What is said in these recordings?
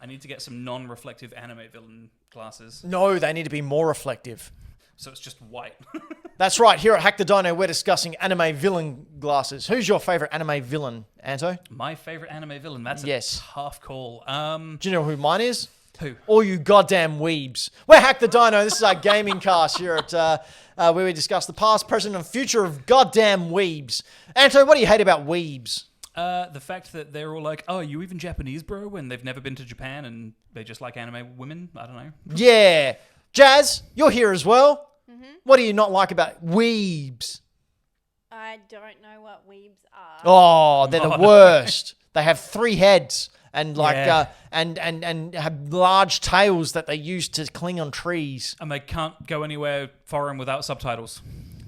I need to get some non-reflective anime villain glasses. No, they need to be more reflective. So it's just white. That's right. Here at Hack the Dino, we're discussing anime villain glasses. Who's your favorite anime villain, Anto? My favorite anime villain. That's a tough call. Do you know who mine is? Who? All you goddamn weebs. We're Hack the Dino. This is our gaming cast here at where we discuss the past, present, and future of goddamn weebs. Anto, what do you hate about weebs? The fact that they're all like, oh, are you even Japanese, bro? When they've never been to Japan and they just like anime women? I don't know. Yeah. Jazz, you're here as well. Mm-hmm. What do you not like about weebs? I don't know what weebs are. Oh, they're the worst. They have 3 heads and and have large tails that they use to cling on trees. And they can't go anywhere foreign without subtitles.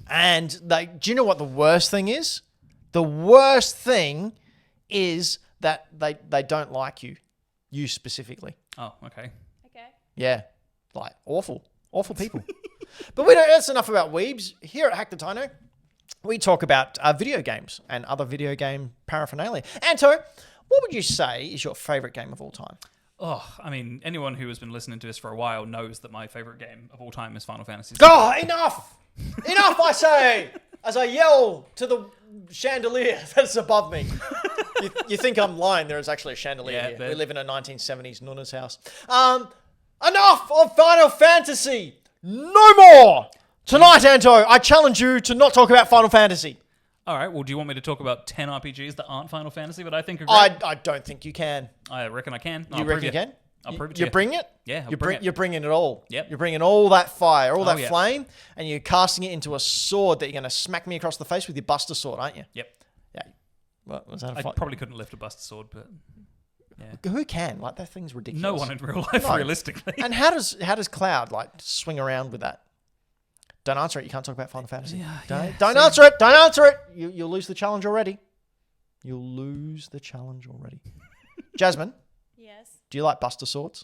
And do you know what the worst thing is? The worst thing is that they don't like you. You specifically. Oh, okay. Okay. Yeah. Like, awful people. But that's enough about weebs. Here at Hack the Dino, we talk about video games and other video game paraphernalia. Anto, what would you say is your favorite game of all time? Oh, I mean, anyone who has been listening to this for a while knows that my favorite game of all time is Final Fantasy. Oh, enough! Enough, I say! As I yell to the chandelier that's above me. You think I'm lying. There is actually a chandelier here. We live in a 1970s Nunna's house. Enough of Final Fantasy! No more! Tonight, Anto, I challenge you to not talk about Final Fantasy. All right, well, do you want me to talk about 10 RPGs that aren't Final Fantasy, but I think are great? I don't think you can. I reckon I can. You reckon you can? I'll prove it to you. You bring it? Yeah, You're bringing it all. Yep. You're bringing all that fire, all that flame, and you're casting it into a sword that you're going to smack me across the face with your Buster Sword, aren't you? Yep. Yeah. What was that a I fight? probably couldn't lift a Buster Sword, but yeah. Who can? Like, that thing's ridiculous. No one in real life, realistically. And how does Cloud like swing around with that? Don't answer it. You can't talk about Final Fantasy. Don't answer it. Don't answer it. You'll lose the challenge already. You'll lose the challenge already. Jasmine? Yes. Do you like Buster Swords?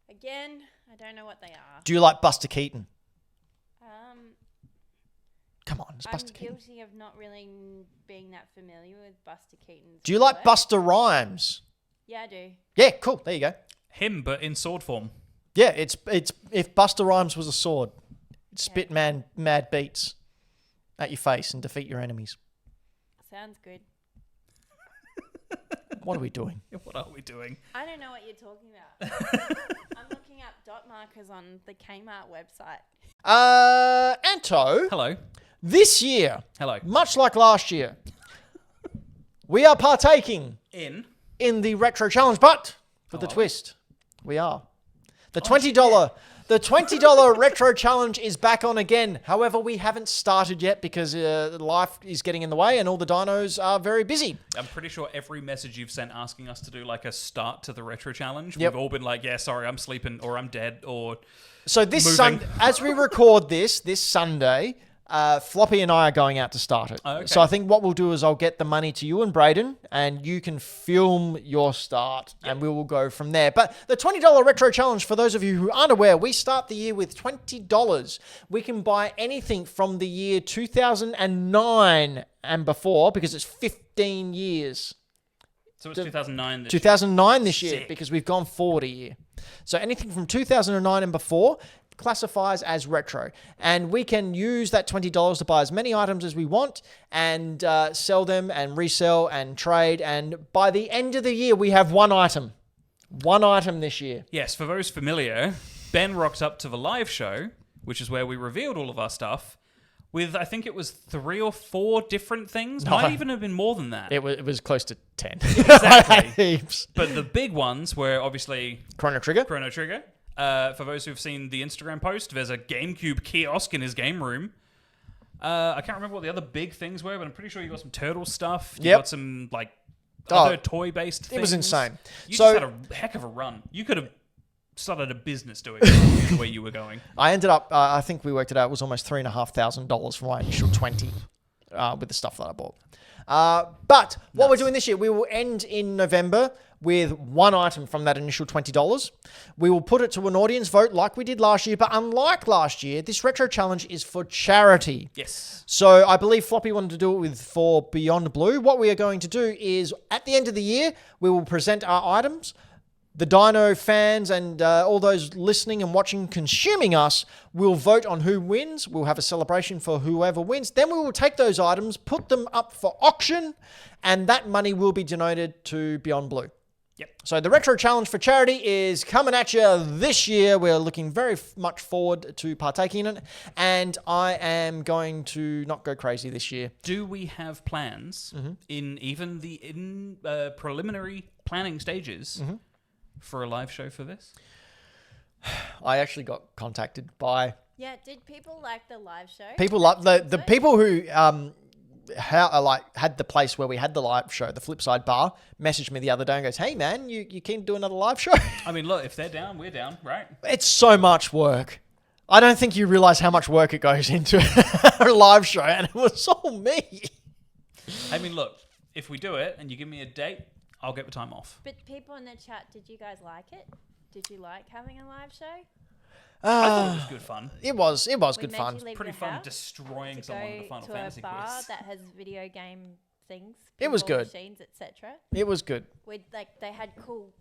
Again, I don't know what they are. Do you like Buster Keaton? Come on, it's Buster Keaton. I'm guilty of not really being that familiar with Buster Keaton's Do you like work. Buster Rhymes? Yeah, I do. Yeah, cool. There you go. Him, but in sword form. Yeah, it's if Buster Rhymes was a sword, it'd spit mad beats at your face and defeat your enemies. Sounds good. What are we doing? What are we doing? I don't know what you're talking about. I'm looking up dot markers on the Kmart website. Anto. Hello. This year, Hello. much like last year, we are partaking In the retro challenge, but for the twist, we are. The $20 retro challenge is back on again. However, we haven't started yet because life is getting in the way and all the dinos are very busy. I'm pretty sure every message you've sent asking us to do like a start to the retro challenge, Yep. we've all been like, yeah, sorry, I'm sleeping or I'm dead or So this moving. as we record this Sunday, Floppy and I are going out to start it. Oh, okay. So I think what we'll do is I'll get the money to you and Brayden, and you can film your start, and we will go from there. But the $20 retro challenge, for those of you who aren't aware, we start the year with $20. We can buy anything from the year 2009 and before, because it's 15 years. So it's 2009 this 2009 this year, Sick. because we've gone forward a year. So anything from 2009 and before classifies as retro, and we can use that $20 to buy as many items as we want and sell them and resell and trade, and by the end of the year we have one item this year. Yes, for those familiar, Ben rocked up to the live show, which is where we revealed all of our stuff, with I think it was 3 or 4 different things. No. Might even have been more than that. It was close to 10. Exactly. Heaps. But the big ones were obviously Chrono Trigger. For those who've seen the Instagram post, there's a GameCube kiosk in his game room. I can't remember what the other big things were, but I'm pretty sure you got some turtle stuff. You got some like other toy-based things. It was insane. You So- just had a heck of a run. You could have started a business doing it the way you were going. I ended up, I think we worked it out, it was almost $3,500 for my initial 20 with the stuff that I bought. But what we're doing this year, we will end in November with one item from that initial $20. We will put it to an audience vote like we did last year, but unlike last year, this retro challenge is for charity. Yes. So I believe Floppy wanted to do it for Beyond Blue. What we are going to do is, at the end of the year, we will present our items. the Dino fans and all those listening and watching, consuming us, will vote on who wins. We'll have a celebration for whoever wins. Then we will take those items, put them up for auction, and that money will be donated to Beyond Blue. Yep. So the Retro Challenge for charity is coming at you this year. We're looking very much forward to partaking in it. And I am going to not go crazy this year. Do we have plans in even the preliminary planning stages for a live show for this? I actually got contacted by... Yeah, did people like the live show? People like the people who... had the place where we had the live show, the Flipside Bar, messaged me the other day and goes, "Hey man, you keen to do another live show?" I mean, look, if they're down, we're down, right? It's so much work. I don't think you realize how much work it goes into a live show, and it was all me. I mean, look, if we do it and you give me a date, I'll get the time off. But people in the chat, did you guys like it? Did you like having a live show? I thought it was good fun. It was We good made fun. you leave Pretty the fun house destroying to someone in the go Final to Fantasy a bar quiz. that has video game things. It was pinball good. Machines, etc. It was good. With they had cool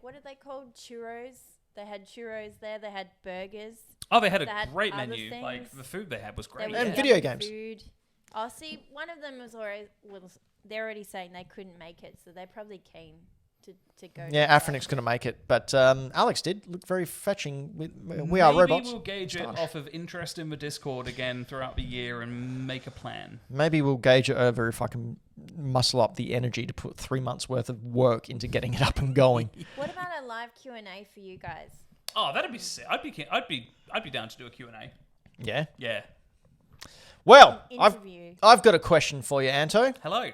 what are they called? Churros. They had churros there. They had burgers. Oh, they had They a had great other menu. Like, things. the food they had was There great. was And video yummy games. Food. Oh, see, one of them they're already saying they couldn't make it, so they're probably keen to go. Yeah, Afronic's going to make it, but Alex did look very fetching. We are robots. Maybe we'll gauge it off of interest in the Discord again throughout the year and make a plan. Maybe we'll gauge it over if I can muscle up the energy to put 3 months worth of work into getting it up and going. What about a live Q&A for you guys? Oh, that'd be sick. I'd be down to do a Q&A. Yeah. Yeah. Well, Interview. I've got a question for you, Anto. Hello.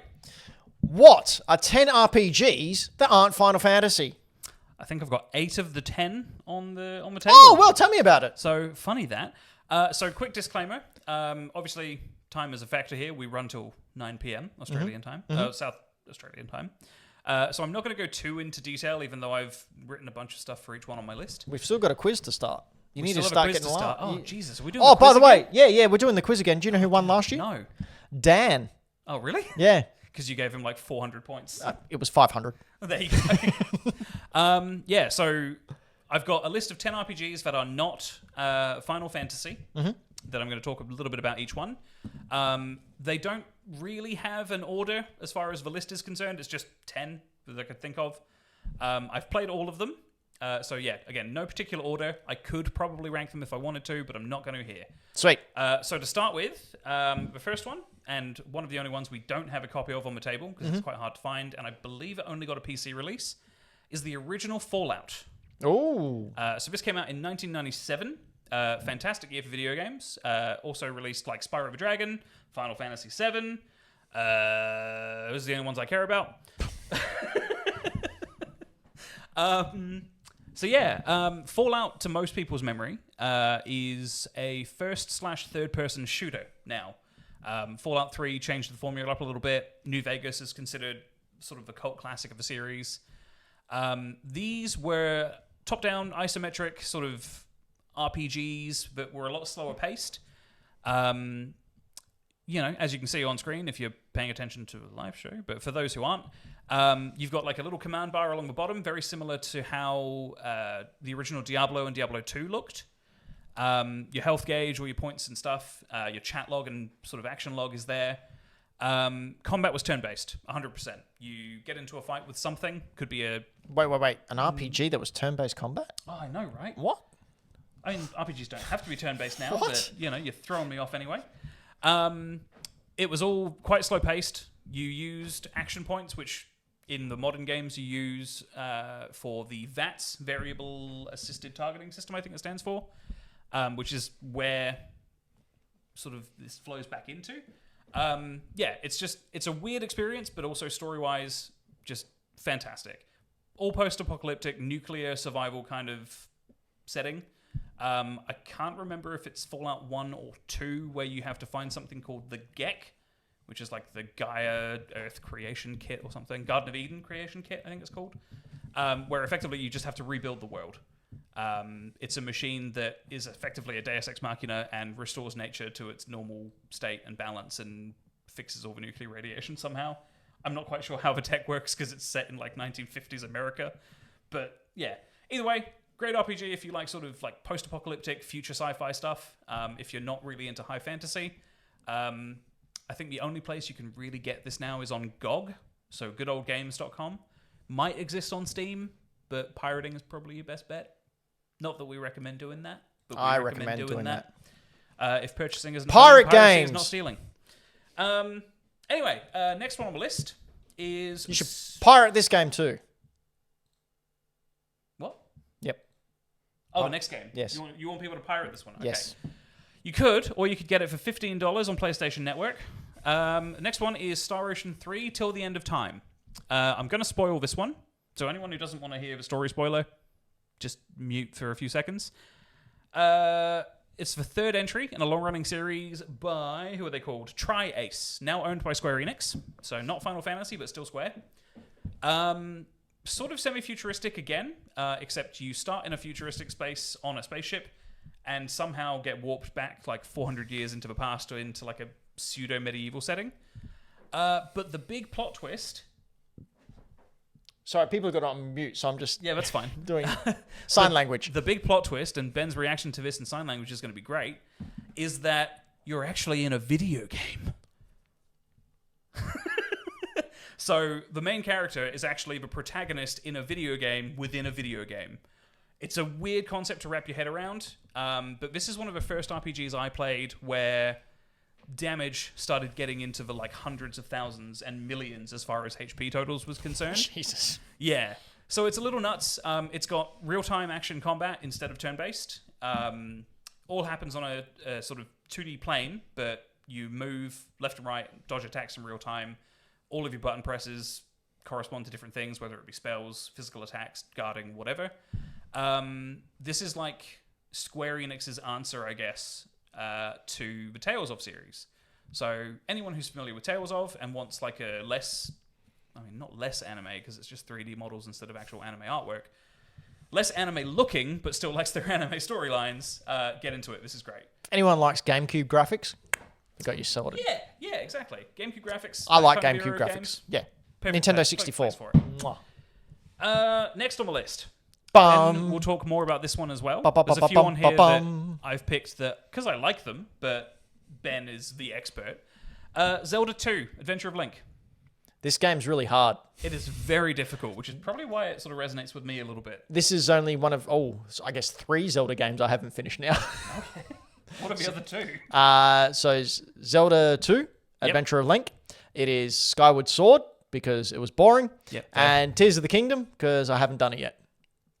What are 10 RPGs that aren't Final Fantasy? I think I've got 8 of the 10 on the table. Oh, well, tell me about it. So funny that. So quick disclaimer. Obviously, time is a factor here. We run till 9 p.m. Australian time, South Australian time. So I'm not going to go too into detail, even though I've written a bunch of stuff for each one on my list. We've still got a quiz to start. You need to Still have a start quiz getting to start. live. Oh, Jesus. Are we doing Oh, the quiz by the way, again? yeah, we're doing the quiz again. Do you know who won last year? No. Dan. Oh, really? Yeah. Because you gave him like 400 points. It was 500. There you go. Yeah, so I've got a list of 10 RPGs that are not Final Fantasy that I'm going to talk a little bit about each one. They don't really have an order as far as the list is concerned. It's just 10 that I could think of. I've played all of them. So yeah, again, no particular order. I could probably rank them if I wanted to, but I'm not going to here. Sweet. So to start with, the first one, and one of the only ones we don't have a copy of on the table, because it's quite hard to find, and I believe it only got a PC release, is the original Fallout. Oh. So this came out in 1997. Fantastic year for video games. Also released like Spyro the Dragon, Final Fantasy VII. Those are the only ones I care about. So yeah, Fallout, to most people's memory, is a first/third-person shooter now. Fallout 3 changed the formula up a little bit. New Vegas is considered sort of the cult classic of the series. These were top-down, isometric sort of RPGs that were a lot slower paced. You know, as you can see on screen if you're paying attention to the live show, but for those who aren't, you've got like a little command bar along the bottom, very similar to how the original Diablo and Diablo 2 looked. Your health gauge, all your points and stuff, your chat log and sort of action log is there. Combat was turn-based, 100%. You get into a fight with something, could be a... Wait. An RPG that was turn-based combat? Oh, I know, right? What? I mean, RPGs don't have to be turn-based now, What? but, you know, you're throwing me off anyway. It was all quite slow-paced. You used action points, which in the modern games you use for the VATS, Variable Assisted Targeting System, I think it stands for, which is where sort of this flows back into. Yeah, it's a weird experience, but also story-wise, just fantastic. All post-apocalyptic, nuclear survival kind of setting. I can't remember if it's Fallout 1 or 2 where you have to find something called the GECK, which is like the Gaia Earth Creation Kit or something. Garden of Eden Creation Kit, I think it's called. Where effectively you just have to rebuild the world. It's a machine that is effectively a Deus Ex Machina and restores nature to its normal state and balance and fixes all the nuclear radiation somehow. I'm not quite sure how the tech works because it's set in like 1950s America. But yeah, either way, great RPG if you like sort of like post-apocalyptic future sci-fi stuff. If you're not really into high fantasy, I think the only place you can really get this now is on GOG. So goodoldgames.com. Might exist on Steam, but pirating is probably your best bet. Not that we recommend doing that, but we I recommend doing that. If purchasing isn't Pirate piracy is games, not stealing. Anyway, next one on the list is... You should pirate this game too. What? Yep. Oh, the next game? Yes. You want people to pirate this one? Okay. Yes. You could, or you could get it for $15 on PlayStation Network. The next one is Star Ocean 3 Till the End of Time. I'm going to spoil this one. So anyone who doesn't want to hear the story spoiler, just mute for a few seconds. It's the third entry in a long-running series by, who are they called? Tri-Ace, now owned by Square Enix. So not Final Fantasy, but still Square. Sort of semi-futuristic again, except you start in a futuristic space on a spaceship and somehow get warped back like 400 years into the past or into like a pseudo-medieval setting. But the big plot twist... Sorry, people got it on mute, so I'm just... Yeah, that's fine. Doing sign language. The big plot twist, and Ben's reaction to this in sign language is going to be great, is that you're actually in a video game. So the main character is actually the protagonist in a video game within a video game. It's a weird concept to wrap your head around, but this is one of the first RPGs I played where damage started getting into the like hundreds of thousands and millions as far as HP totals was concerned. Jesus. Yeah. So it's a little nuts. It's got real-time action combat instead of turn-based. All happens on a sort of 2D plane, but you move left and right, dodge attacks in real time. All of your button presses correspond to different things, whether it be spells, physical attacks, guarding, whatever. This is like Square Enix's answer, I guess, to the Tales of series. So anyone who's familiar with Tales of and wants like a less, I mean, not less anime because it's just 3D models instead of actual anime artwork, less anime looking, but still likes their anime storylines, get into it. This is great. Anyone likes GameCube graphics? You got you sorted. Yeah, exactly. GameCube graphics. I like GameCube graphics. Yeah. Perfect Nintendo place 64. for it. Mwah. Next on the list. Bum. And we'll talk more about this one as well. Ba-ba-ba-ba-bum, There's a few on here that ba-bum. I've picked that because I like them, but Ben is the expert. Zelda 2, Adventure of Link. This game's really hard. It is very difficult, which is probably why it sort of resonates with me a little bit. This is only one of, I guess 3 Zelda games I haven't finished now. Okay. What are the other 2? So Zelda 2, Adventure of Link. It is Skyward Sword, because it was boring. Yep. And Tears of the Kingdom, because I haven't done it yet.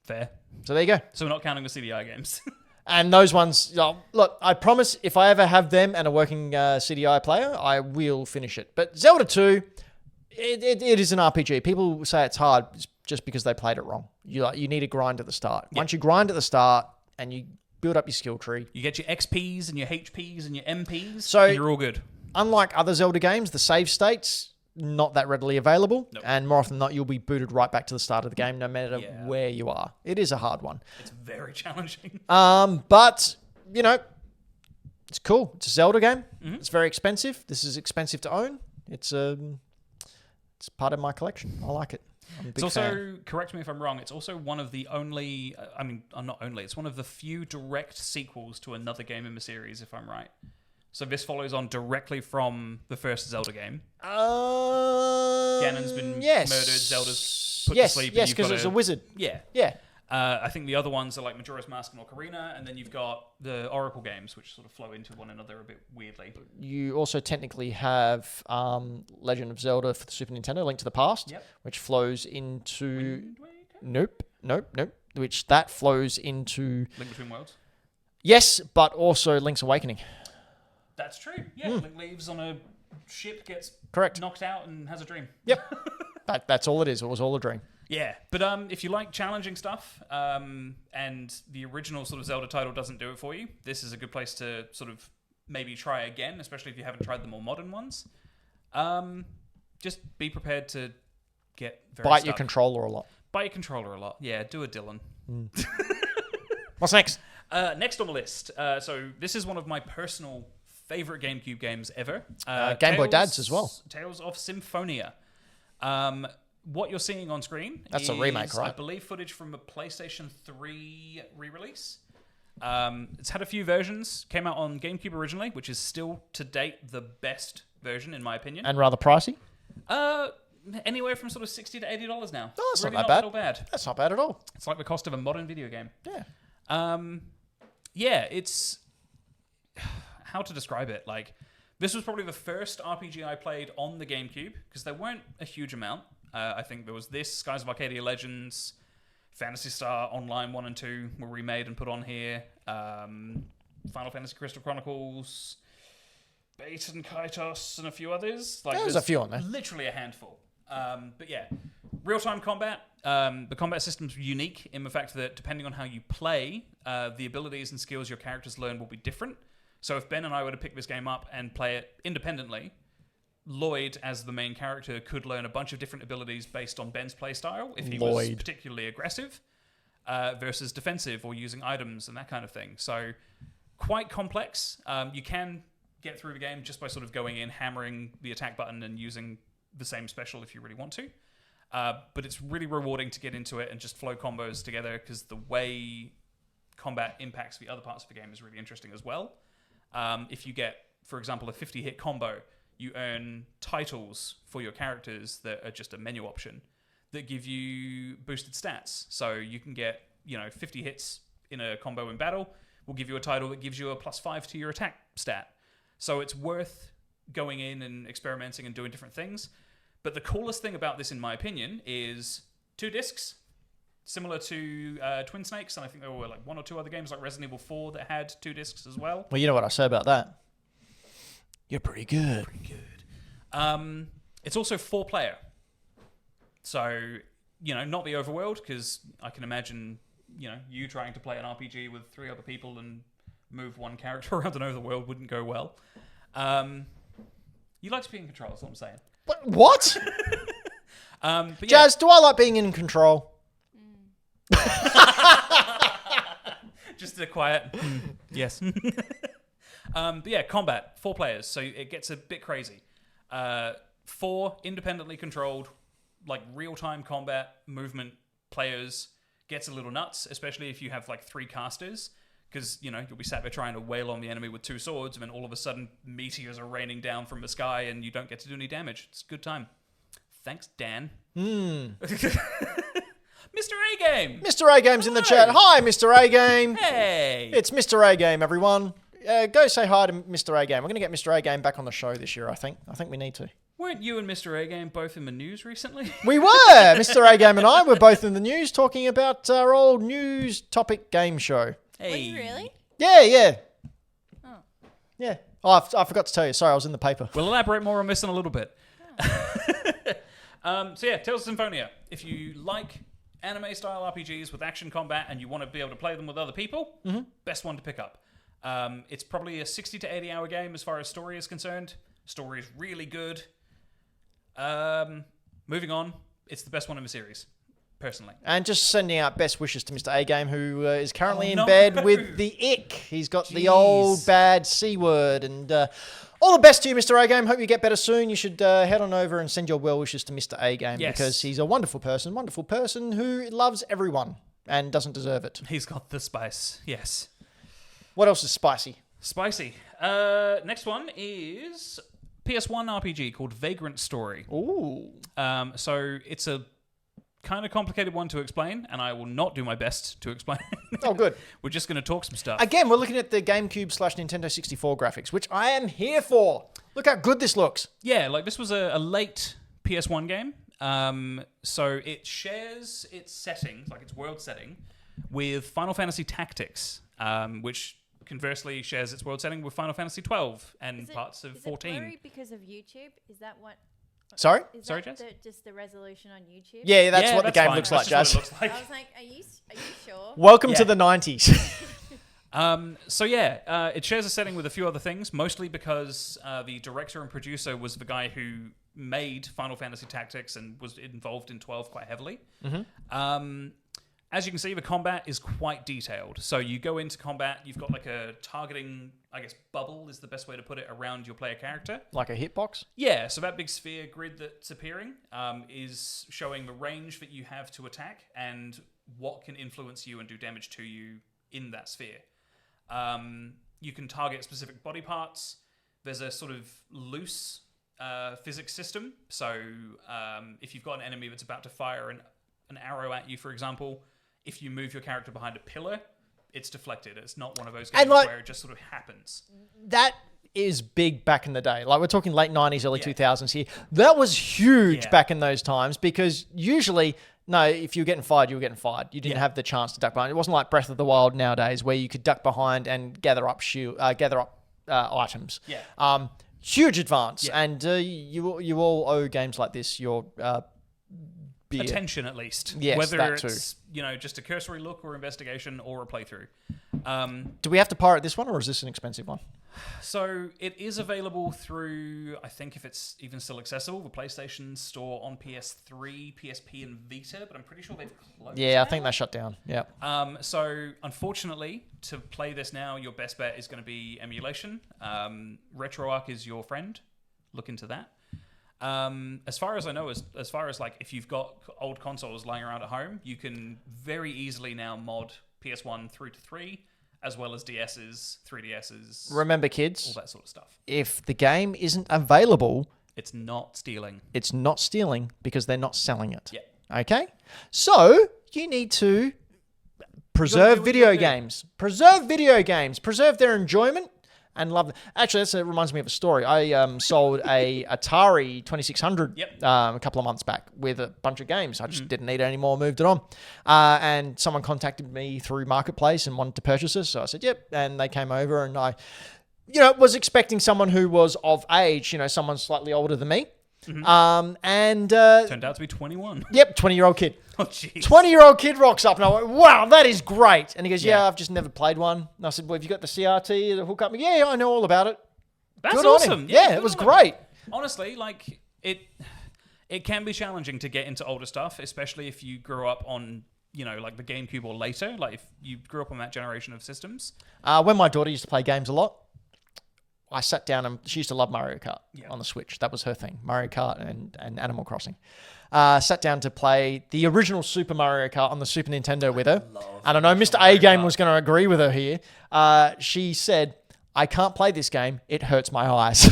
Fair. So there you go. So we're not counting the CDI games. And those ones, look, I promise if I ever have them and a working CDI player, I will finish it. But Zelda 2, it is an RPG. People say it's hard just because they played it wrong. You need to grind at the start. Yep. Once you grind at the start and you build up your skill tree. You get your XPs and your HPs and your MPs, so and you're all good. Unlike other Zelda games, the save states, not that readily available. Nope. And more often than not, you'll be booted right back to the start of the game, no matter where you are. It is a hard one. It's very challenging. But, it's cool. It's a Zelda game. Mm-hmm. It's very expensive. This is expensive to own. It's part of my collection. I like it. I'm a big It's also, fan. correct me if I'm wrong, it's also one of the only, not only, it's one of the few direct sequels to another game in the series, if I'm right. So this follows on directly from the first Zelda game. Ganon's been murdered, Zelda's put to sleep. Yes, because it's a wizard. Yeah. Yeah. I think the other ones are like Majora's Mask and Ocarina, and then you've got the Oracle games, which sort of flow into one another a bit weirdly. You also technically have Legend of Zelda for the Super Nintendo, Link to the Past, which flows into... Nope. Which that flows into... Link Between Worlds? Yes, but also Link's Awakening. That's true. Yeah, Link leaves on a ship, gets knocked out, and has a dream. Yep. That's all it is. It was all a dream. Yeah, but if you like challenging stuff, and the original sort of Zelda title doesn't do it for you, this is a good place to sort of maybe try again, especially if you haven't tried the more modern ones. Just be prepared to get very Bite stuck. your controller a lot. Bite your controller a lot. Yeah, do a Dylan. What's next? Next on the list. So this is one of my personal favorite GameCube games ever. Game Boy Dads as well. Tales of Symphonia. what you're seeing on screen That's a remake, right? I believe footage from a PlayStation 3 re-release. It's had a few versions. Came out on GameCube originally, which is still, to date, the best version, in my opinion. And rather pricey? Anywhere from sort of $60 to $80 now. Oh, that's really not that bad. That's not bad at all. It's like the cost of a modern video game. Yeah. It's... How to describe it? Like, this was probably the first RPG I played on the GameCube, because there weren't a huge amount. I think there was this, Skies of Arcadia Legends, Phantasy Star Online 1 and 2 were remade and put on here. Final Fantasy Crystal Chronicles, Bait and Kaitos, and a few others. Like, there's a few on there. Literally a handful. But yeah, real-time combat. The combat system's unique in the fact that depending on how you play, the abilities and skills your characters learn will be different. So if Ben and I were to pick this game up and play it independently, Lloyd, as the main character, could learn a bunch of different abilities based on Ben's playstyle if he was particularly aggressive versus defensive or using items and that kind of thing. So quite complex. You can get through the game just by sort of going in, hammering the attack button and using the same special if you really want to. But it's really rewarding to get into it and just flow combos together, because the way combat impacts the other parts of the game is really interesting as well. If you get, for example, a 50-hit combo, you earn titles for your characters that are just a menu option that give you boosted stats. So you can get, 50 hits in a combo in battle will give you a title that gives you a +5 to your attack stat. So it's worth going in and experimenting and doing different things. But the coolest thing about this, in my opinion, is 2 discs, similar to Twin Snakes, and I think there were like 1 or 2 other games like Resident Evil 4 that had 2 discs as well. Well, you know what I say about that? You're pretty good. It's also 4-player. So, not the overworld, because I can imagine, you trying to play an RPG with 3 other people and move one character around an overworld wouldn't go well. You like to be in control, that's what I'm saying. What? But Jazz, do I like being in control? Just a quiet yes. But yeah, combat, 4 players, so it gets a bit crazy. 4 independently controlled, like real-time combat movement players gets a little nuts, especially if you have like 3 casters, because you'll be sat there trying to wail on the enemy with 2 swords, and then all of a sudden meteors are raining down from the sky and you don't get to do any damage. It's a good time. Thanks, Dan. Mr. A-Game! Mr. A-Game's in the chat. Hi, Mr. A-Game. Hey! It's Mr. A-Game, everyone. Go say hi to Mr. A-Game. We're going to get Mr. A-Game back on the show this year, I think. I think we need to. Weren't you and Mr. A-Game both in the news recently? We were! Mr. A-Game and I were both in the news talking about our old news topic game show. Hey. Were you really? Yeah. Oh. Yeah. Oh, I forgot to tell you. Sorry, I was in the paper. We'll elaborate more on this in a little bit. So yeah, Tales of Symphonia. If you like anime-style RPGs with action combat and you want to be able to play them with other people, best one to pick up. It's probably a 60 to 80 hour game as far as story is concerned. Story is really good. Moving on, it's the best one in the series, personally. And just sending out best wishes to Mr. A-Game, who is currently in bed with the ick. He's got the old bad C word. And all the best to you, Mr. A-Game. Hope you get better soon. You should head on over and send your well wishes to Mr. A-Game, because he's a wonderful person who loves everyone and doesn't deserve it. He's got the spice, yes. What else is spicy? Spicy. Next one is PS1 RPG called Vagrant Story. Ooh. So it's a kind of complicated one to explain, and I will not do my best to explain. Oh, good. We're just going to talk some stuff. Again, we're looking at the GameCube/Nintendo 64 graphics, which I am here for. Look how good this looks. Yeah, like this was a late PS1 game. So it shares its settings, like its world setting, with Final Fantasy Tactics, which conversely shares its world setting with Final Fantasy 12 and parts of 14. Is it blurry because of YouTube? Is that what... Sorry? Is Jazz? just the resolution on YouTube? Yeah, that's what the game looks like, Jazz. I was like, are you sure? Welcome to the 90s. So yeah, it shares a setting with a few other things, mostly because the director and producer was the guy who made Final Fantasy Tactics and was involved in 12 quite heavily. As you can see, the combat is quite detailed. So you go into combat, you've got like a targeting, I guess, bubble is the best way to put it, around your player character. Like a hitbox? Yeah, so that big sphere grid that's appearing is showing the range that you have to attack and what can influence you and do damage to you in that sphere. You can target specific body parts. There's a sort of loose physics system. So if you've got an enemy that's about to fire an arrow at you, for example, if you move your character behind a pillar, it's deflected. It's not one of those games where it just sort of happens. That is big back in the day. Like, we're talking late 90s, early 2000s here. That was huge back in those times, because usually, no, if you were getting fired, you were getting fired. You didn't have the chance to duck behind. It wasn't like Breath of the Wild nowadays, where you could duck behind and gather up items. Yeah. Huge advance. And you all owe games like this your... attention, at least. Yes, whether that it's just a cursory look or investigation or a playthrough. Do we have to pirate this one, or is this an expensive one? So it is available through, I think if it's even still accessible, the PlayStation Store on PS3, PSP, and Vita, but I'm pretty sure they've closed. Yeah, now. I think they shut down. Yeah. So unfortunately, to play this now, your best bet is going to be emulation. RetroArch is your friend. Look into that. As far as I know, as far as like if you've got old consoles lying around at home, you can very easily now mod PS1 through to 3, as well as DS's, 3DS's. Remember, kids, all that sort of stuff. If the game isn't available, it's not stealing. It's not stealing because they're not selling it. Yeah. Okay? So you need to preserve video games. Preserve video games. Preserve their enjoyment. And love them. Actually, that reminds me of a story. I sold a Atari 2600 a couple of months back with a bunch of games. I just didn't need it anymore, moved it on. And someone contacted me through Marketplace and wanted to purchase this. So I said, yep. And they came over, and I, was expecting someone who was of age, someone slightly older than me. And turned out to be 21. Yep, 20-year-old kid. Oh, jeez. 20-year-old kid rocks up, and I went, wow, that is great. And he goes, yeah, I've just never played one. And I said, well, have you got the CRT, the hookup? Yeah, I know all about it. That's good awesome. On him. Yeah, it was great. Honestly, like, it can be challenging to get into older stuff, especially if you grew up on, like the GameCube or later. Like, if you grew up on that generation of systems. When my daughter used to play games a lot, I sat down, and she used to love Mario Kart on the Switch. That was her thing, Mario Kart and Animal Crossing. Sat down to play the original Super Mario Kart on the Super Nintendo with her. And I know Mr. A-Game was going to agree with her here. She said, I can't play this game. It hurts my eyes.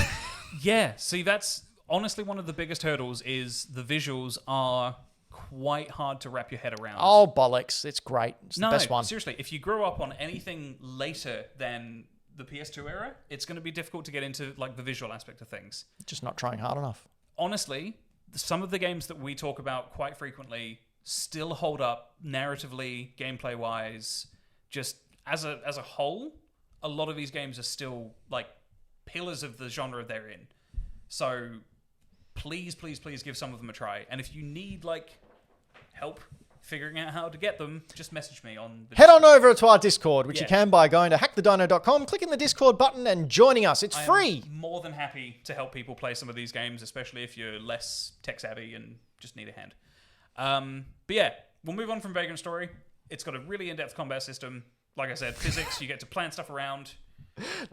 Yeah, see, that's honestly one of the biggest hurdles is the visuals are quite hard to wrap your head around. Oh, bollocks. It's great. It's the best one. Seriously, if you grew up on anything later than the PS2 era, it's going to be difficult to get into like the visual aspect of things. Just not trying hard enough. Honestly, some of the games that we talk about quite frequently still hold up narratively, gameplay wise, just as a whole. A lot of these games are still like pillars of the genre they're in. So please give some of them a try. And if you need like help figuring out how to get them, just message me on the Head on over to our Discord, which you can by going to hackthedino.com, clicking the Discord button and joining us. It's free. I'm more than happy to help people play some of these games, especially if you're less tech savvy and just need a hand. But yeah, we'll move on from Vagrant Story. It's got a really in-depth combat system. Like I said, physics, you get to plan stuff around.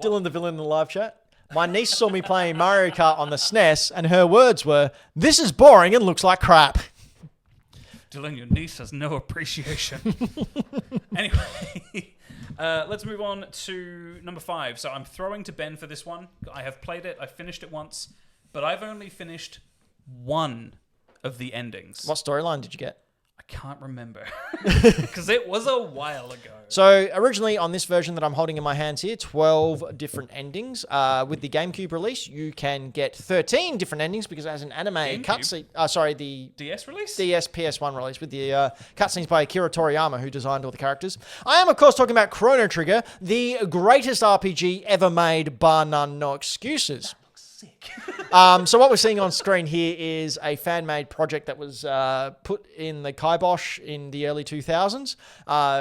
Dylan the villain in the live chat. My niece saw me playing Mario Kart on the SNES, and her words were, "This is boring and looks like crap." Dylan, your niece has no appreciation. Anyway, let's move on to number 5. So I'm throwing to Ben for this one. I have played it. I finished it once, but I've only finished one of the endings. What storyline did you get? I can't remember because it was a while ago. So originally on this version that I'm holding in my hands here, 12 different endings. With the GameCube release, you can get 13 different endings because it has an anime cutscene. The DS release? DS PS1 release with the cutscenes by Akira Toriyama, who designed all the characters. I am, of course, talking about Chrono Trigger, the greatest RPG ever made, bar none, no excuses. Sick. So what we're seeing on screen here is a fan-made project that was put in the kibosh in the early 2000s.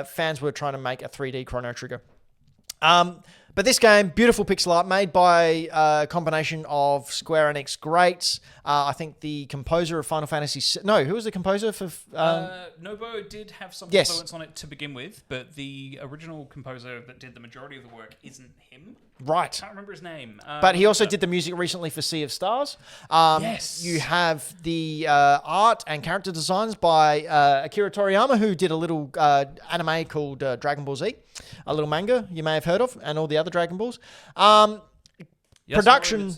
Fans were trying to make a 3D Chrono Trigger. But this game, beautiful pixel art, made by a combination of Square Enix greats. I think the composer of Final Fantasy... No, who was the composer for... Nobuo did have some influence on it to begin with, but the original composer that did the majority of the work isn't him. Right. I can't remember his name. But he also did the music recently for Sea of Stars. Yes. You have the art and character designs by Akira Toriyama, who did a little anime called Dragon Ball Z, a little manga you may have heard of, and all the other Dragon Balls. Production...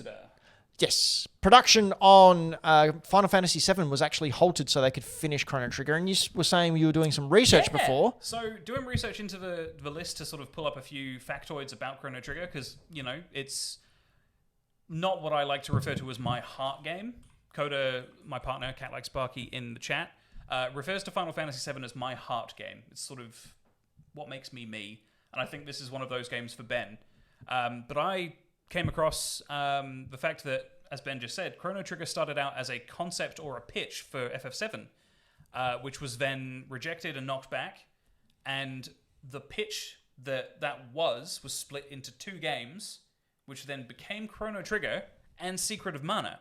Yes. Production on Final Fantasy VII was actually halted so they could finish Chrono Trigger. And you were saying you were doing some research before. So doing research into the list to sort of pull up a few factoids about Chrono Trigger, because, it's not what I like to refer to as my heart game. Coda, my partner, Cat Like Sparky, in the chat, refers to Final Fantasy VII as my heart game. It's sort of what makes me me. And I think this is one of those games for Ben. But I came across the fact that, as Ben just said, Chrono Trigger started out as a concept or a pitch for FF7, which was then rejected and knocked back. And the pitch that was split into 2 games, which then became Chrono Trigger and Secret of Mana.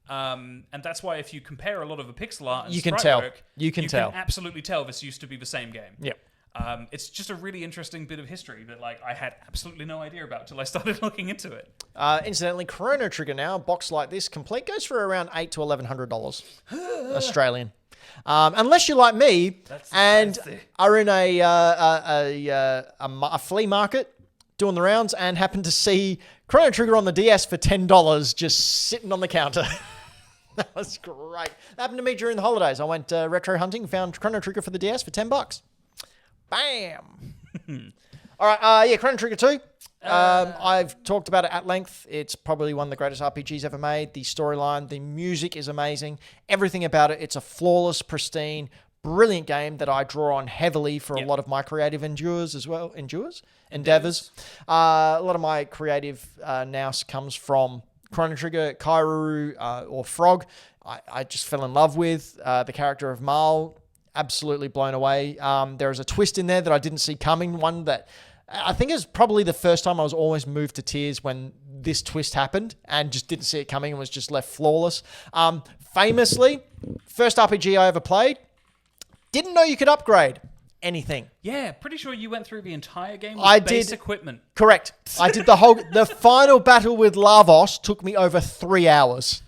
And that's why if you compare a lot of the pixel art and sprite work, you can absolutely tell this used to be the same game. Yep. It's just a really interesting bit of history that I had absolutely no idea about till I started looking into it. Incidentally, Chrono Trigger now, a box like this, complete, goes for around $800 to $1,100 Australian. Unless you're like me and are in a flea market doing the rounds and happen to see Chrono Trigger on the DS for $10 just sitting on the counter. That was great. That happened to me during the holidays. I went retro hunting, found Chrono Trigger for the DS for $10. Bam! All right, Chrono Trigger 2. I've talked about it at length. It's probably one of the greatest RPGs ever made. The storyline, the music is amazing. Everything about it. It's a flawless, pristine, brilliant game that I draw on heavily for a lot of my creative endeavors as well. Endeavors. A lot of my creative now comes from Chrono Trigger, Kairuru, or Frog. I just fell in love with the character of Mal. Absolutely blown away. There is a twist in there that I didn't see coming. One that I think is probably the first time I was almost moved to tears when this twist happened and just didn't see it coming and was just left flawless. Famously, first RPG I ever played, didn't know you could upgrade anything. Yeah, pretty sure you went through the entire game with base equipment. Correct. I did the final battle with Lavos took me over 3 hours.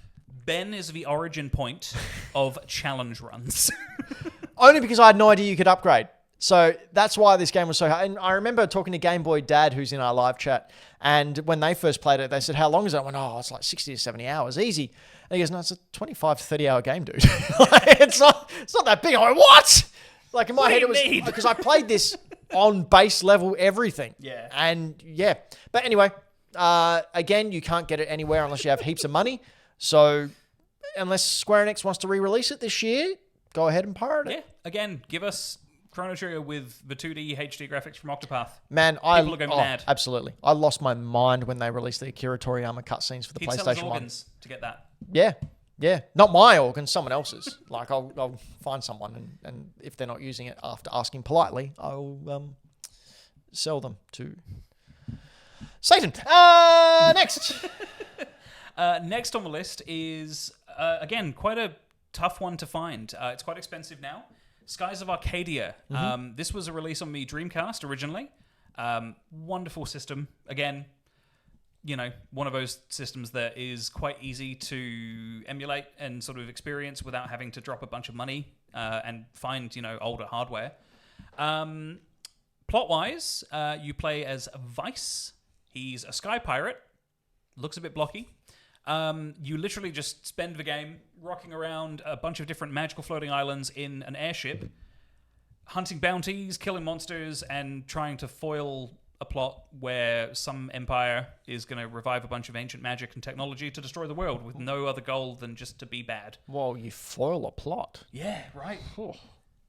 Ben is the origin point of challenge runs. Only because I had no idea you could upgrade. So that's why this game was so hard. And I remember talking to Game Boy Dad, who's in our live chat, and when they first played it, they said, how long is it? I went, it's like 60 to 70 hours, easy. And he goes, no, it's a 25 to 30 hour game, dude. It's not that big. I went, what? Like in my head, it was because I played this on base level, everything. Yeah. And yeah. But anyway, again, you can't get it anywhere unless you have heaps of money. So unless Square Enix wants to re-release it this year, go ahead and pirate it. Yeah. Again, give us Chrono Trigger with the 2D HD graphics from Octopath. Man, people are going mad. Absolutely. I lost my mind when they released the Akira Toriyama cutscenes for the He'd PlayStation sell his 1. organs to get that. Yeah. Not my organs, someone else's. Like I'll find someone and if they're not using it after asking politely, I'll sell them to Satan. Next. Next on the list is again quite a tough one to find. It's quite expensive now. Skies of Arcadia. This was a release on the Dreamcast originally. Wonderful system. Again, one of those systems that is quite easy to emulate and sort of experience without having to drop a bunch of money and find, older hardware. Plot-wise, you play as Vice. He's a sky pirate. Looks a bit blocky. You literally just spend the game rocking around a bunch of different magical floating islands in an airship, hunting bounties, killing monsters, and trying to foil a plot where some empire is going to revive a bunch of ancient magic and technology to destroy the world with no other goal than just to be bad. Well, you foil a plot. Yeah, right. Oh,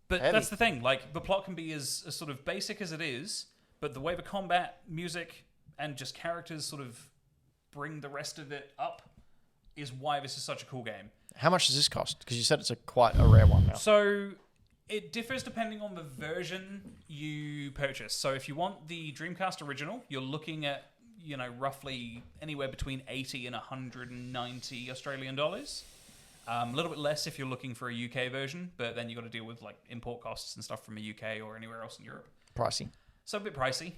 but heavy. That's the thing. Like, the plot can be as sort of basic as it is, but the way the combat, music, and just characters sort of bring the rest of it up is why this is such a cool game. How much does this cost? Because you said it's quite a rare one now. So It differs depending on the version you purchase. So if you want the Dreamcast original, you're looking at, roughly anywhere between 80 and 190 Australian dollars. A little bit less if you're looking for a UK version, but then you've got to deal with like import costs and stuff from the UK or anywhere else in Europe. Pricey. So a bit pricey.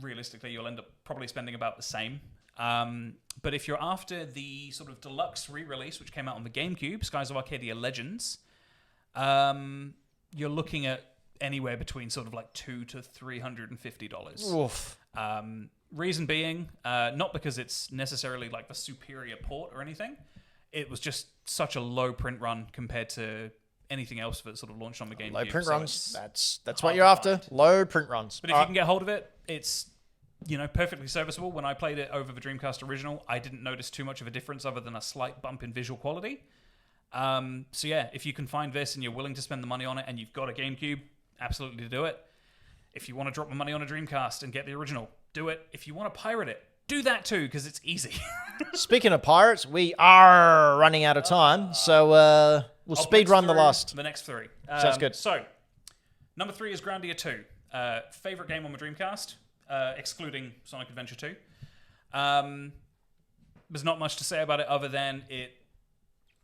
Realistically, you'll end up probably spending about the same. But if you're after the sort of deluxe re-release, which came out on the GameCube, Skies of Arcadia Legends, you're looking at anywhere between sort of like $200 to $350. Oof. Reason being, not because it's necessarily like the superior port or anything. It was just such a low print run compared to anything else that sort of launched on the GameCube. Low print runs. That's what you're after. Low print runs. But if you can get hold of it, it's perfectly serviceable. When I played it over the Dreamcast original, I didn't notice too much of a difference other than a slight bump in visual quality. So yeah, if you can find this and you're willing to spend the money on it and you've got a GameCube, absolutely do it. If you want to drop the money on a Dreamcast and get the original, do it. If you want to pirate it, do that too, because it's easy. Speaking of pirates, we are running out of time, so we'll speed run the next three. Sounds good. So, number 3 is Groundia 2. Favorite game on the Dreamcast, excluding Sonic Adventure 2. There's not much to say about it other than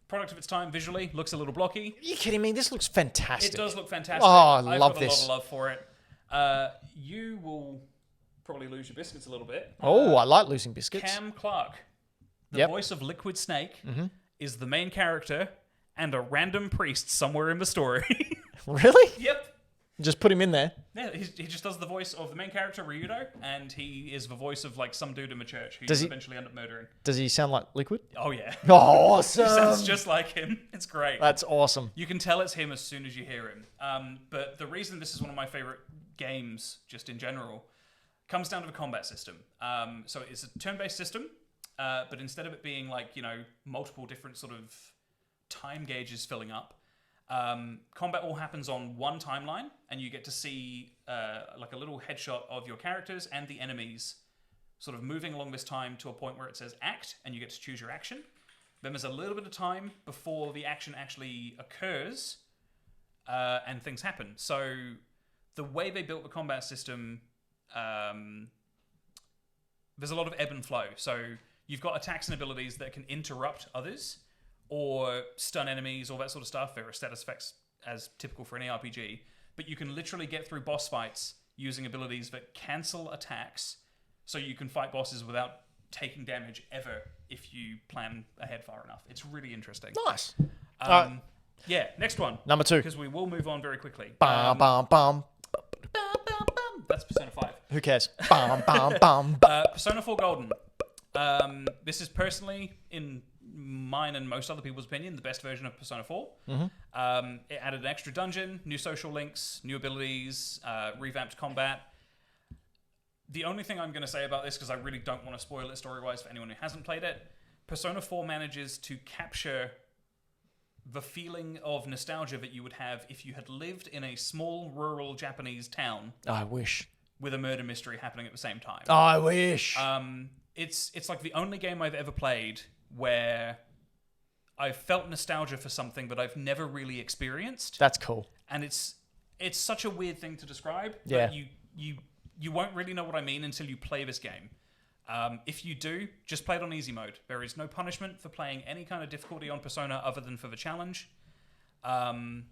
product of its time visually, looks a little blocky. Are you kidding me? This looks fantastic. It does look fantastic. Oh, I love I've got this. a lot of love for it. You will probably lose your biscuits a little bit. I like losing biscuits. Cam Clark, the voice of Liquid Snake, is the main character and a random priest somewhere in the story. Really? Yep. Just put him in there. Yeah, he just does the voice of the main character, Ryudo, and he is the voice of like some dude in the church who you eventually end up murdering. Does he sound like Liquid? Oh, yeah. Oh, awesome. He sounds just like him. It's great. That's awesome. You can tell it's him as soon as you hear him. But the reason this is one of my favorite games, just in general, comes down to the combat system. So it's a turn-based system, but instead of it being like, multiple different sort of time gauges filling up, combat all happens on one timeline, and you get to see like a little headshot of your characters and the enemies sort of moving along this time to a point where it says act, and you get to choose your action. Then there's a little bit of time before the action actually occurs, and things happen. So the way they built the combat system, there's a lot of ebb and flow. So you've got attacks and abilities that can interrupt others or stun enemies, all that sort of stuff. There are status effects as typical for any RPG. But you can literally get through boss fights using abilities that cancel attacks, so you can fight bosses without taking damage ever if you plan ahead far enough. It's really interesting. Nice. Yeah, next one. Number 2. Because we will move on very quickly. Bam, bam, bam. That's Persona 5. Who cares? Bam, bam, bam. Persona 4 Golden. This is personally, in mine and most other people's opinion, the best version of Persona 4. Mm-hmm. It added an extra dungeon, new social links, new abilities, revamped combat. The only thing I'm going to say about this, because I really don't want to spoil it story-wise for anyone who hasn't played it, Persona 4 manages to capture the feeling of nostalgia that you would have if you had lived in a small rural Japanese town. I wish. With a murder mystery happening at the same time. I wish. It's like the only game I've ever played where I've felt nostalgia for something that I've never really experienced. That's cool. And it's such a weird thing to describe. Yeah. But you won't really know what I mean until you play this game. If you do, just play it on easy mode. There is no punishment for playing any kind of difficulty on Persona other than for the challenge. And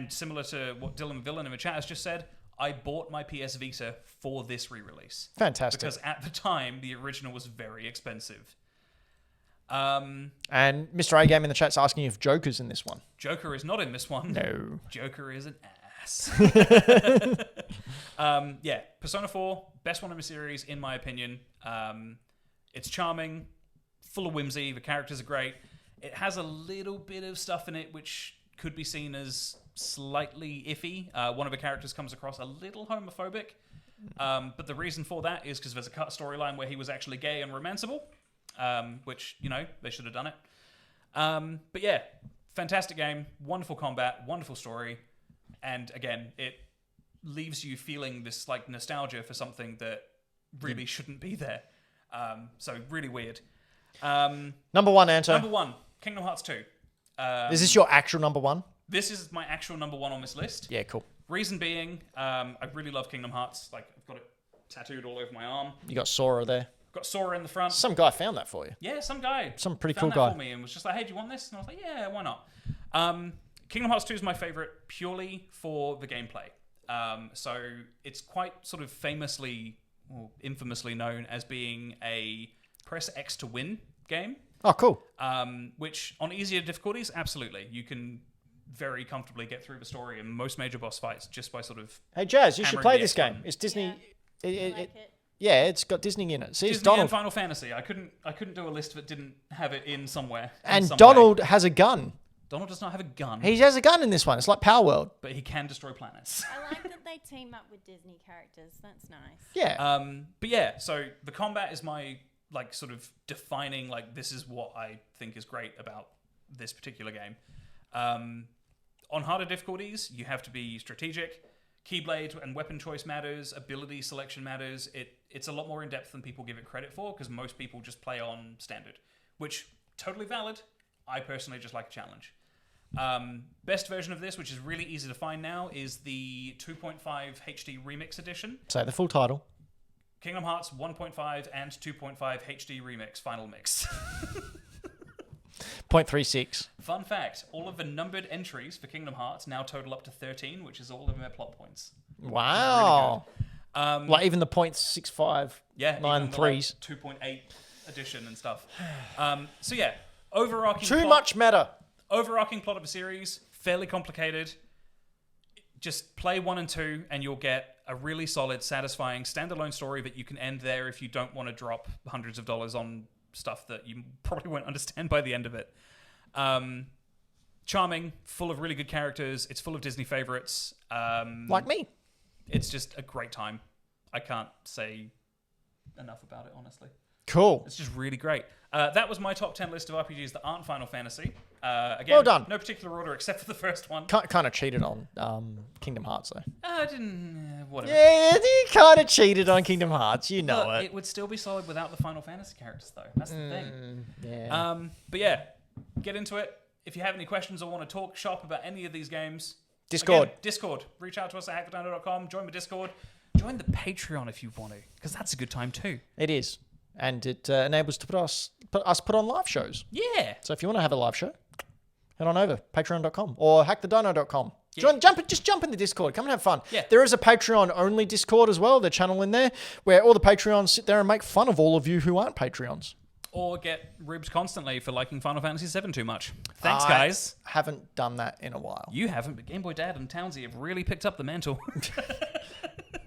similar to what Dylan Villain in the chat has just said, I bought my PS Vita for this re-release. Fantastic. Because at the time, the original was very expensive. And Mr. A Game in the chat's asking if Joker's in this one. Joker is not in this one. No. Joker is an ass. Yeah, Persona 4, best one in the series, in my opinion. It's charming, full of whimsy. The characters are great. It has a little bit of stuff in it which could be seen as slightly iffy. One of the characters comes across a little homophobic. But the reason for that is because there's a cut storyline where he was actually gay and romanceable. Which, they should have done it. But yeah, fantastic game, wonderful combat, wonderful story, and again, it leaves you feeling this like nostalgia for something that really shouldn't be there. So really weird. Number 1, Anto. Number 1, Kingdom Hearts 2. Is this your actual number 1? This is my actual number 1 on this list. Yeah, cool. Reason being, I really love Kingdom Hearts. Like, I've got it tattooed all over my arm. You got Sora there. Got Sora in the front. Some guy found that for you. Yeah, some guy. Some pretty found cool that guy. for me and was just like, hey, do you want this? And I was like, yeah, why not? Kingdom Hearts 2 is my favorite purely for the gameplay. So it's quite sort of famously or infamously known as being a press X to win game. Oh, cool. Which on easier difficulties, absolutely. You can very comfortably get through the story in most major boss fights just by sort of... Hey, Jazz, you should hammering play the this X game. button. It's Disney... I like it. Yeah, it's got Disney in it. See, it's Disney Donald. and Final Fantasy. I couldn't do a list that didn't have it in somewhere. And some Donald way. has a gun. Donald does not have a gun, He has a gun in this one. It's like Power World. but he can destroy planets. I like that they team up with Disney characters. That's nice. Yeah. But yeah, so the combat is my like sort of defining like this is what I think is great about this particular game. On harder difficulties, you have to be strategic. Keyblade and weapon choice matters. Ability selection matters. It's a lot more in depth than people give it credit for because most people just play on standard, which totally valid. I personally just like a challenge. Best version of this, which is really easy to find now, is the 2.5 HD Remix Edition. Say the full title. Kingdom Hearts 1.5 and 2.5 HD Remix Final Mix. 0.36. Fun fact, all of the numbered entries for Kingdom Hearts now total up to 13, which is all of their plot points. Wow. Really Like even the 0.65 yeah, 9 even the, threes. Like, 2.8 edition and stuff. So yeah, overarching Too plot, much meta. Overarching plot of a series, fairly complicated. Just play 1 and 2 and you'll get a really solid, satisfying, standalone story that you can end there if you don't want to drop hundreds of dollars on stuff that you probably won't understand by the end of it. Charming, full of really good characters. It's full of Disney favorites. Like me. It's just a great time. I can't say enough about it, honestly. Cool. It's just really great. That was my top 10 list of RPGs that aren't Final Fantasy. Again, Well done. No particular order except for the first one. Kind of cheated on Kingdom Hearts, though. I didn't... whatever. Yeah, you kind of cheated on Kingdom Hearts. You know Look, it. it would still be solid without the Final Fantasy characters, though. That's the thing. Yeah. But yeah, get into it. If you have any questions or want to talk shop about any of these games... Discord. Again, Discord. Reach out to us at hackthedino.com. Join the Discord. Join the Patreon if you want to, because that's a good time too. It is. And it enables to put us on live shows. Yeah. So if you want to have a live show, head on over, patreon.com or hackthedino.com. Yeah. Just jump in the Discord. Come and have fun. Yeah. There is a Patreon-only Discord as well, the channel in there, where all the Patreons sit there and make fun of all of you who aren't Patreons. Or get ribs constantly for liking Final Fantasy VII too much. Thanks, guys. Haven't done that in a while. You haven't, but Game Boy Dad and Townsy have really picked up the mantle.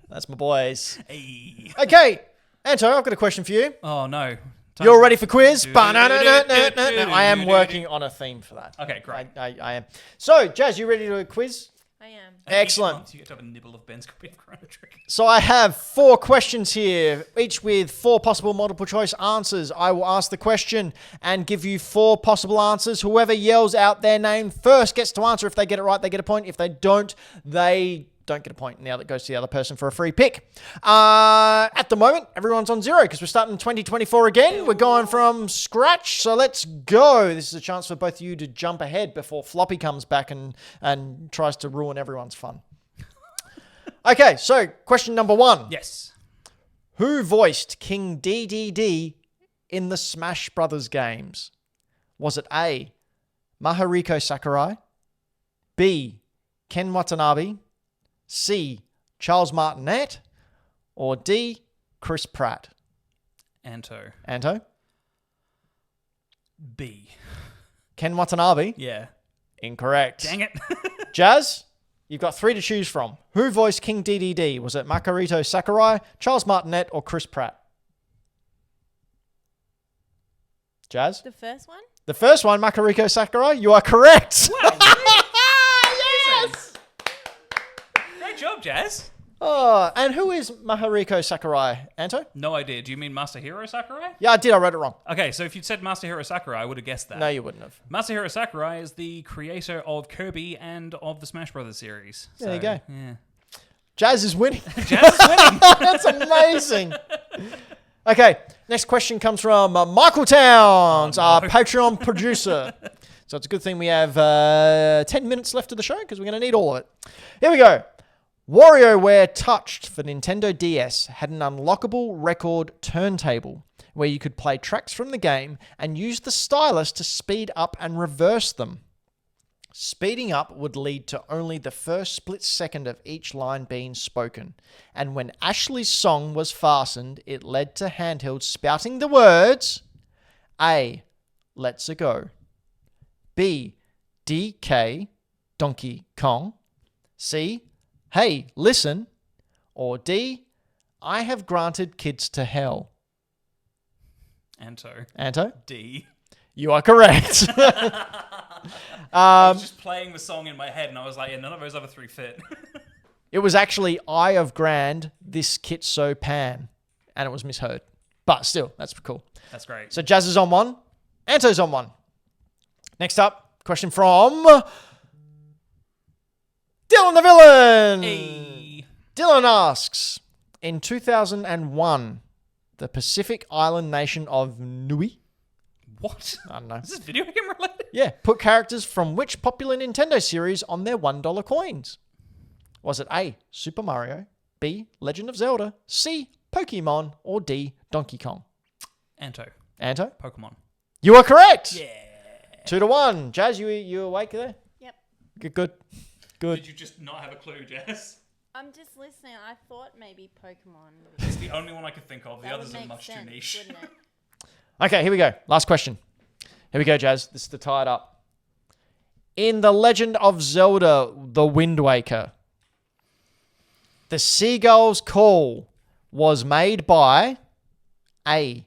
That's my boys. Hey. Okay, Anto, I've got a question for you. Oh, no. You're ready for quiz? I am working on a theme for that. Okay, great. I am. So, Jazz, you ready to do a quiz? I am. Excellent. You get to have a nibble of Ben's copy of Chrono Trigger. So I have 4 questions here, each with 4 possible multiple choice answers. I will ask the question and give you 4 possible answers. Whoever yells out their name first gets to answer. If they get it right, they get a point. If they don't, they don't get a point. Now that goes to the other person for a free pick. At the moment, everyone's on 0 because we're starting 2024 again. We're going from scratch, so let's go. This is a chance for both of you to jump ahead before Floppy comes back and tries to ruin everyone's fun. Okay, so question number 1. Yes. Who voiced King DDD in the Smash Brothers games? Was it A, Mahariko Sakurai, B, Ken Watanabe, C, Charles Martinet, or D, Chris Pratt? Anto. B. Ken Watanabe? Yeah. Incorrect. Dang it. Jazz, you've got 3 to choose from. Who voiced King DDD? Was it Mahariko Sakurai, Charles Martinet, or Chris Pratt? Jazz? The first one? The first one, Mahariko Sakurai. You are correct. Wow. Yes. Great job, Jazz. Oh, and who is Mahariko Sakurai, Anto? No idea. Do you mean Masahiro Sakurai? Yeah, I did. I read it wrong. Okay, so if you'd said Masahiro Sakurai, I would have guessed that. No, you wouldn't have. Masahiro Sakurai is the creator of Kirby and of the Smash Brothers series. There you go. Yeah. Jazz is winning. Jazz is winning. That's amazing. Okay, next question comes from Michael Towns, our Patreon producer. So it's a good thing we have 10 minutes left of the show because we're going to need all of it. Here we go. WarioWare Touched for Nintendo DS had an unlockable record turntable where you could play tracks from the game and use the stylus to speed up and reverse them. Speeding up would lead to only the first split second of each line being spoken, and when Ashley's song was fastened, it led to handheld spouting the words A. Let's a go. B. DK Donkey Kong. C. Hey, listen. Or D. I have granted kids to hell. Anto? D. You are correct. I was just playing the song in my head and I was like, yeah, none of those other three fit. It was actually Eye of Grand, This Kit So Pan, and it was misheard. But still, that's cool. That's great. So Jazz is on one. Anto's on one. Next up, question from Dylan the Villain. Hey. Dylan asks, in 2001, the Pacific Island nation of Niue. What? I don't know. Is this video game related? Yeah. Put characters from which popular Nintendo series on their $1 coins? Was it A, Super Mario, B, Legend of Zelda, C, Pokemon, or D, Donkey Kong? Anto? Pokemon. Yeah. You are correct. 2-1. Jazz, you awake there? Yep. Good. Did you just not have a clue, Jess? I'm just listening. I thought maybe Pokemon. It's the only one I could think of. The That others would are make much sense, too niche. wouldn't it? Okay, here we go. Last question. Here we go, Jazz. This is to tie it up. In The Legend of Zelda, The Wind Waker, the seagull's call was made by A,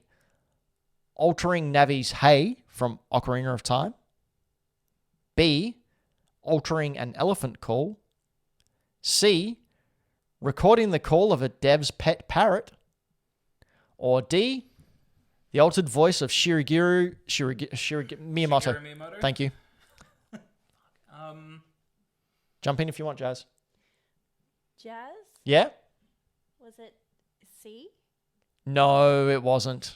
altering Navi's Hey from Ocarina of Time, B, altering an elephant call, C, recording the call of a dev's pet parrot, or D, the altered voice of Miyamoto. Shigeru Miyamoto? Thank you. Jump in if you want, Jazz. Jazz? Yeah? Was it C? No, it wasn't.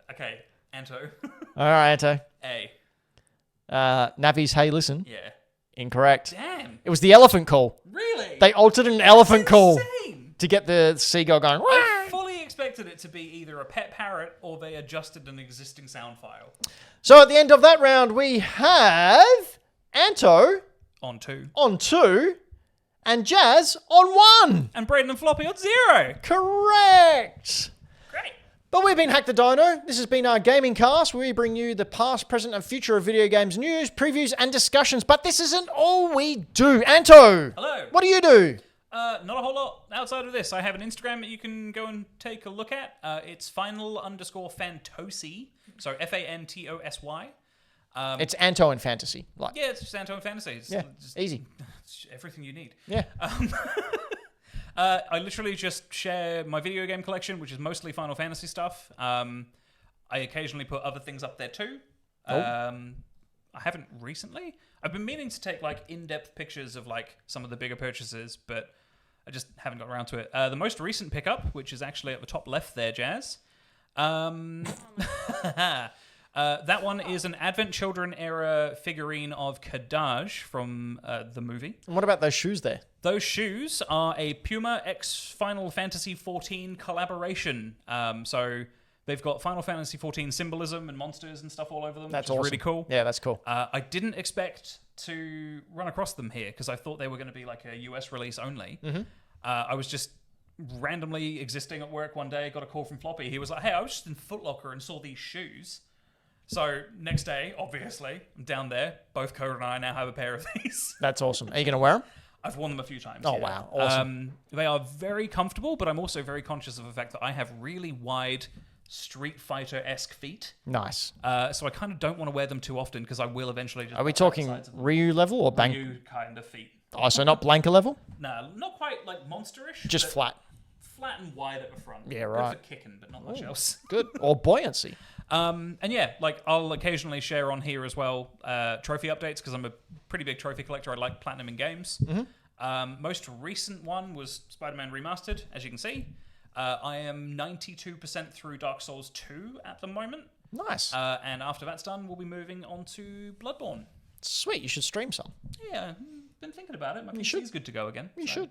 Okay. Anto. All right, Anto. A. Navi's Hey Listen. Yeah. Incorrect. Damn. It was the elephant call. Really? They altered an elephant call Insane. to get the seagull going. I fully expected it to be either a pet parrot or they adjusted an existing sound file. So at the end of that round, we have Anto On 2. on 2 and Jazz on 1. And Braden and Floppy on 0. Correct. Great. But we've been Hack the Dino. This has been our gaming cast where we bring you the past, present, and future of video games news, previews, and discussions. But this isn't all we do. Anto. Hello. What do you do? Not a whole lot outside of this. I have an Instagram that you can go and take a look at. It's final_fantasy. So FANTOSY. It's Anto and Fantasy. Yeah, it's just Anto and Fantasy. It's just easy. It's everything you need. Yeah. I literally just share my video game collection, which is mostly Final Fantasy stuff. I occasionally put other things up there too. I haven't recently. I've been meaning to take in-depth pictures of some of the bigger purchases, but I just haven't got around to it. The most recent pickup, which is actually at the top left there, Jazz. That one is an Advent Children era figurine of Kadaj from the movie. And what about those shoes there? Those shoes are a Puma X Final Fantasy XIV collaboration. So they've got Final Fantasy XIV symbolism and monsters and stuff all over them. That's which is awesome. Really cool. Yeah, that's cool. I didn't expect to run across them here because I thought they were going to be a US release only. Mm-hmm. I was just randomly existing at work one day, got a call from Floppy. He was like, hey, I was just in Foot Locker and saw these shoes. So next day, obviously, I'm down there. Both Coda and I now have a pair of these. That's awesome. Are you going to wear them? I've worn them a few times. Oh, yeah. wow. Awesome. They are very comfortable, but I'm also very conscious of the fact that I have really wide Street Fighter-esque feet. Nice. So I kind of don't want to wear them too often because I will eventually just... Are we talking Ryu level or Bank? Ryu kind of feet. Oh, so not Blanka level? No, not quite monsterish. Just flat. Flat and wide at the front. Yeah, right. Good for kicking, but not much else. Good. Or buoyancy. And yeah, I'll occasionally share on here as well trophy updates because I'm a pretty big trophy collector. I like platinum in games. Mm-hmm. Most recent one was Spider-Man Remastered, as you can see. I am 92% through Dark Souls 2 at the moment. Nice. And after that's done, we'll be moving on to Bloodborne. Sweet, you should stream some. Yeah, been thinking about it. My PC's good to go again. You should.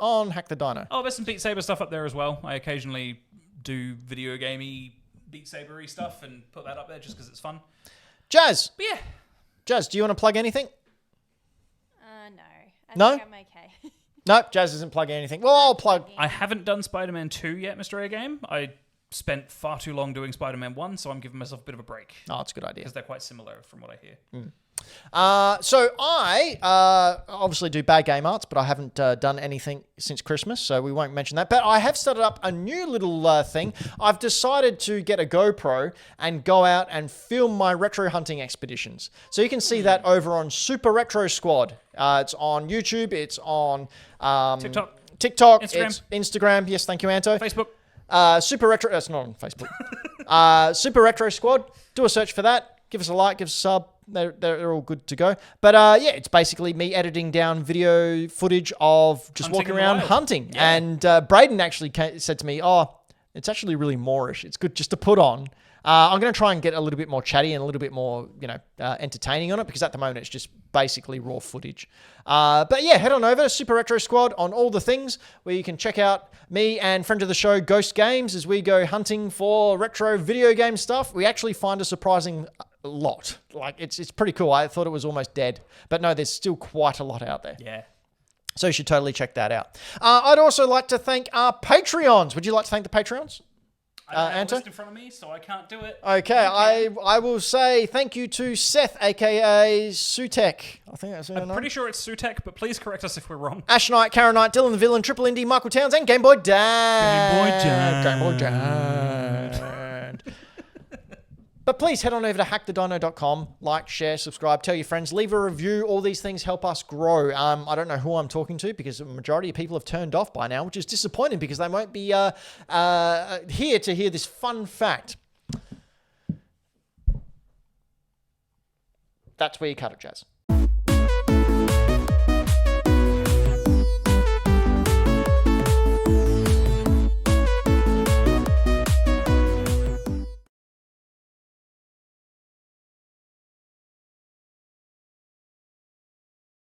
On Hack the Dino. Oh, there's some Beat Saber stuff up there as well. I occasionally do video gamey Beat Saber-y stuff and put that up there just because it's fun. Jazz. But yeah. Jazz, do you want to plug anything? No. No? I think I'm okay. Nope, Jazz isn't plugging anything. Well, I'll plug. I haven't done Spider-Man 2 yet, Mr. A Game. I spent far too long doing Spider-Man 1, so I'm giving myself a bit of a break. Oh, that's a good idea. Because they're quite similar from what I hear. So I obviously do bad game arts, but I haven't done anything since Christmas, so we won't mention that. But I have started up a new little thing. I've decided to get a GoPro and go out and film my retro hunting expeditions. So you can see that over on Super Retro Squad. It's on YouTube. It's on TikTok. Instagram. It's Instagram. Yes, thank you, Anto. Facebook. Super Retro. That's not on Facebook. Super Retro Squad. Do a search for that. Give us a like. Give us a sub. They're all good to go. But yeah, it's basically me editing down video footage of just walking around hunting. Yeah. And Braden actually said to me, "Oh, it's actually really Moorish. It's good just to put on." I'm going to try and get a little bit more chatty and a little bit more, entertaining on it, because at the moment it's just basically raw footage. But yeah, head on over to Super Retro Squad on all the things, where you can check out me and friend of the show, Ghost Games, as we go hunting for retro video game stuff. We actually find a surprising lot. Like, it's pretty cool. I thought it was almost dead, but no, there's still quite a lot out there. Yeah. So you should totally check that out. I'd also like to thank our Patreons. Would you like to thank the Patreons? I don't have Anto? a list in front of me, so I can't do it. Okay, I will say thank you to Seth, aka Sutek. I think that's I'm pretty sure it's Sutek, but please correct us if we're wrong. Ash Knight, Karen Knight, Dylan the Villain, Triple Indy, Michael Towns, and Game Boy Dad. Game Boy Dad. But please head on over to hackthedino.com, like, share, subscribe, tell your friends, leave a review. All these things help us grow. I don't know who I'm talking to, because the majority of people have turned off by now, which is disappointing, because they won't be here to hear this fun fact. That's where you cut it, Jazz.